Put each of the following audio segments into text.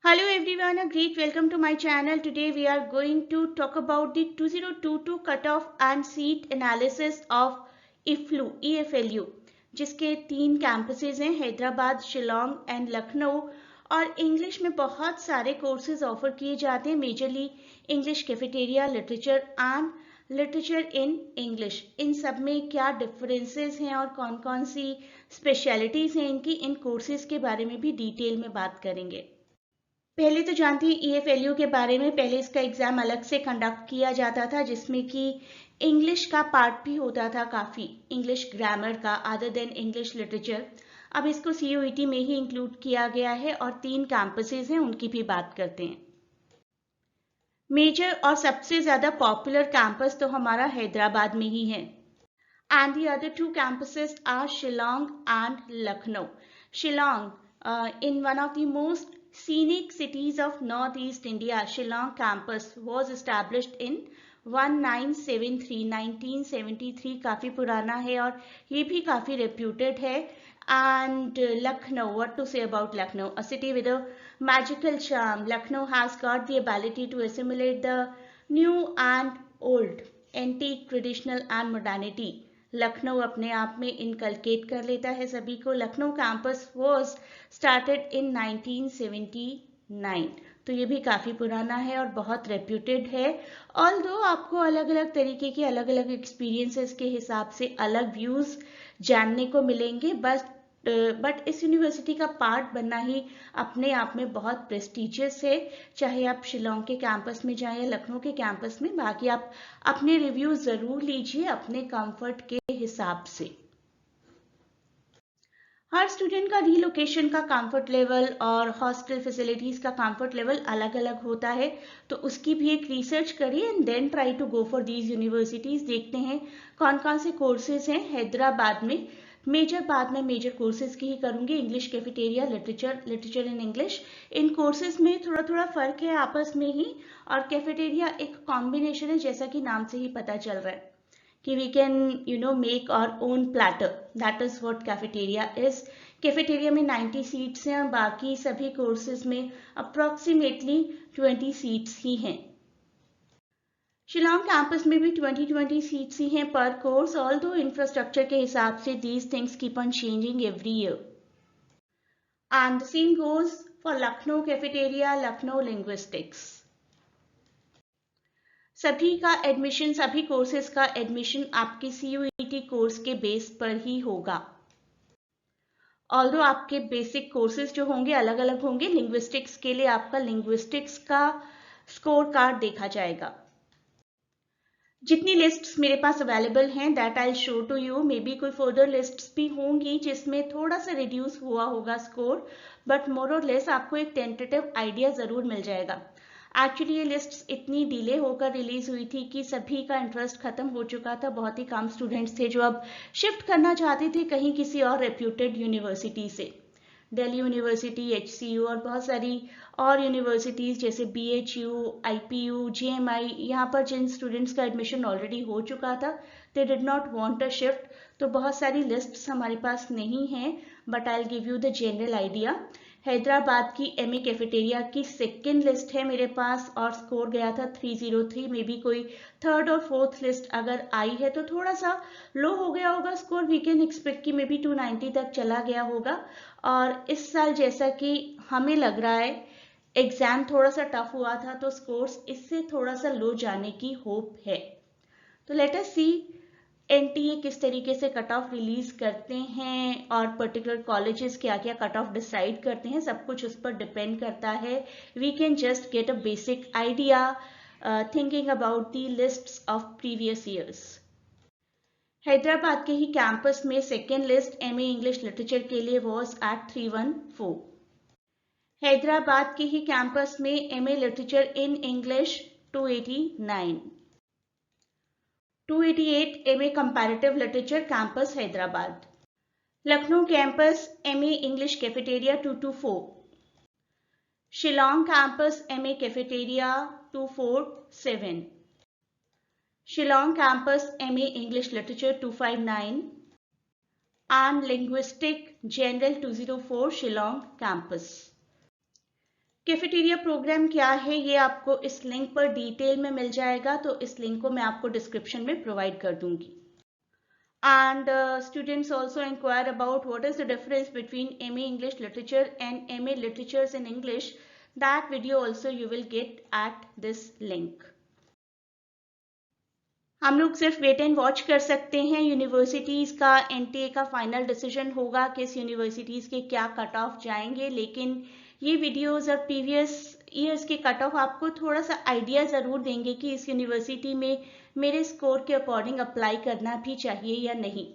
Hello everyone, a great welcome to my channel. Today we are going to talk about the 2022 cutoff and seat analysis of EFLU, जिसके 3 campuses हैं, Hyderabad, Shillong and Lucknow. और English में बहुत सारे courses offer किए जाते हैं, majorly English cafeteria, literature and literature in English. इन सब में क्या डिफरेंसेस हैं और कौन कौन सी स्पेशलिटीज हैं इनकी, इन कोर्सेज के बारे में भी डिटेल में बात करेंगे। पहले तो जानते हैं ईएफएलयू के बारे में। पहले इसका एग्जाम अलग से कंडक्ट किया जाता था, जिसमें कि इंग्लिश का पार्ट भी होता था, काफी इंग्लिश ग्रामर का, अदर देन इंग्लिश लिटरेचर। अब इसको सीयूईटी में ही इंक्लूड किया गया है और 3 कैंपसेस हैं, उनकी भी बात करते हैं। मेजर और सबसे ज्यादा पॉपुलर कैंपस तो हमारा हैदराबाद में ही है, and the other 2 campuses are Shillong and Lucknow. Shillong, in one of the most scenic cities of Northeast India, Shillong campus was established in 1973 काफी पुराना है और ये भी काफी reputed है। And Lucknow, what to say about Lucknow? A city with a magical charm. Lucknow has got the ability to assimilate the new and old, antique, traditional and modernity. Lucknow अपने आप में इनकलकेट कर लेता है सभी को। Lucknow campus was started in 1979, तो ये भी काफ़ी पुराना है और बहुत रेप्यूटेड है। ऑल्दो आपको अलग अलग तरीके के अलग अलग एक्सपीरियंसेस के हिसाब से अलग व्यूज़ जानने को मिलेंगे, बट इस यूनिवर्सिटी का पार्ट बनना ही अपने आप में बहुत प्रेस्टिजियस है, चाहे आप शिलोंग के कैंपस में जाएं या लखनऊ के कैंपस में। बाकी आप अपने रिव्यू जरूर लीजिए अपने कंफर्ट के हिसाब से। हर स्टूडेंट का रीलोकेशन का कंफर्ट लेवल और हॉस्टल फैसिलिटीज का कंफर्ट लेवल अलग अलग होता है, तो उसकी भी एक रिसर्च करिए and then try to go for these universities. देखते हैं कौन कौन से कोर्सेज हैं हैदराबाद में। बाद में मेजर कोर्सेज की ही करूंगी, English cafeteria, literature in English. In courses में थोड़ा थोड़ा फर्क है आपस में ही, और कैफेटेरिया एक कॉम्बिनेशन है, जैसा कि नाम से ही पता चल रहा है कि we can make our own platter. That is what cafeteria is. Cafeteria में 90 सीट्स हैं और बाकी सभी कोर्सेज में अप्रोक्सीमेटली 20 सीट्स ही हैं। शिलोंग कैंपस में भी 20 सीट्स ही हैं पर कोर्स, ऑल्दो इंफ्रास्ट्रक्चर के हिसाब से these things keep on changing every year. And the same goes for Lucknow cafeteria, Lucknow linguistics. सभी का एडमिशन, सभी कोर्सेज का एडमिशन आपके सीयूईटी कोर्स के बेस पर ही होगा। ऑल्दो आपके बेसिक कोर्सेज जो होंगे अलग अलग होंगे। लिंग्विस्टिक्स के लिए आपका लिंग्विस्टिक्स का स्कोर कार्ड देखा जाएगा। जितनी लिस्ट्स मेरे पास अवेलेबल हैं that I show to you. Maybe कोई फर्दर लिस्ट्स भी होंगी जिसमें थोड़ा सा रिड्यूस हुआ होगा स्कोर, बट मोर और लेस आपको एक टेंटेटिव आइडिया जरूर मिल जाएगा। एक्चुअली ये लिस्ट्स इतनी डिले होकर रिलीज हुई थी कि सभी का इंटरेस्ट खत्म हो चुका था। बहुत ही कम स्टूडेंट्स थे जो अब शिफ्ट करना चाहते थे कहीं किसी और रेप्यूटेड यूनिवर्सिटी से। दिल्ली यूनिवर्सिटी, एचसीयू और बहुत सारी और यूनिवर्सिटीज जैसे बीएचयू, आईपीयू, जेएमआई, यहाँ पर जिन स्टूडेंट्स का एडमिशन ऑलरेडी हो चुका था they did not want a shift. तो बहुत सारी लिस्ट्स हमारे पास नहीं हैं, but I will give you the general idea. Hyderabad की एमए कैफेटेरिया की सेकेंड लिस्ट है मेरे पास और स्कोर गया था 303। में भी कोई थर्ड और फोर्थ लिस्ट अगर आई है तो थोड़ा सा लो हो गया होगा स्कोर। वी कैन एक्सपेक्ट कि मे बी 290 तक चला गया होगा। और इस साल जैसा कि हमें लग रहा है एग्जाम थोड़ा सा टफ हुआ था, तो स्कोर्स इससे थोड़ा सा लो जाने की होप है। तो लेट अस सी एनटीए किस तरीके से कट ऑफ रिलीज करते हैं और पर्टिकुलर कॉलेजेस क्या क्या कट ऑफ डिसाइड करते हैं, सब कुछ उस पर डिपेंड करता है। We can just get a basic idea thinking about the lists of previous years. Hyderabad के ही कैंपस में second list MA English literature के लिए वॉज एट 314। हैदराबाद के ही कैंपस में MA literature in English 289। 288 MA comparative literature campus Hyderabad. Lucknow campus MA English cafeteria 224। Shillong campus MA cafeteria 247। Shillong campus MA English literature 259 and linguistic general 204 Shillong campus. Cafeteria programme क्या है ये आपको इस लिंक पर डिटेल में मिल जाएगा, तो इस लिंक को मैं आपको डिस्क्रिप्शन में प्रोवाइड कर दूंगी. And students also inquire about what is the difference between MA English Literature and MA Literatures in English. That video also you will get at this link. हम लोग सिर्फ वेट एंड वॉच कर सकते हैं. Universities का NTA का final decision होगा किस यूनिवर्सिटीज़ के क्या कट ऑफ जाएंगे, लेकिन ये वीडियोस और प्रीवियस ईयर्स के कट ऑफ आपको थोड़ा सा आइडिया ज़रूर देंगे कि इस यूनिवर्सिटी में मेरे स्कोर के अकॉर्डिंग अप्लाई करना भी चाहिए या नहीं.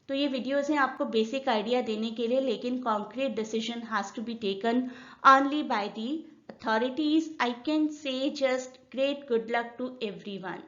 तो ये वीडियोस हैं आपको बेसिक आइडिया देने के लिए, लेकिन concrete decision has to be taken only by the authorities. I can say just great good luck to everyone.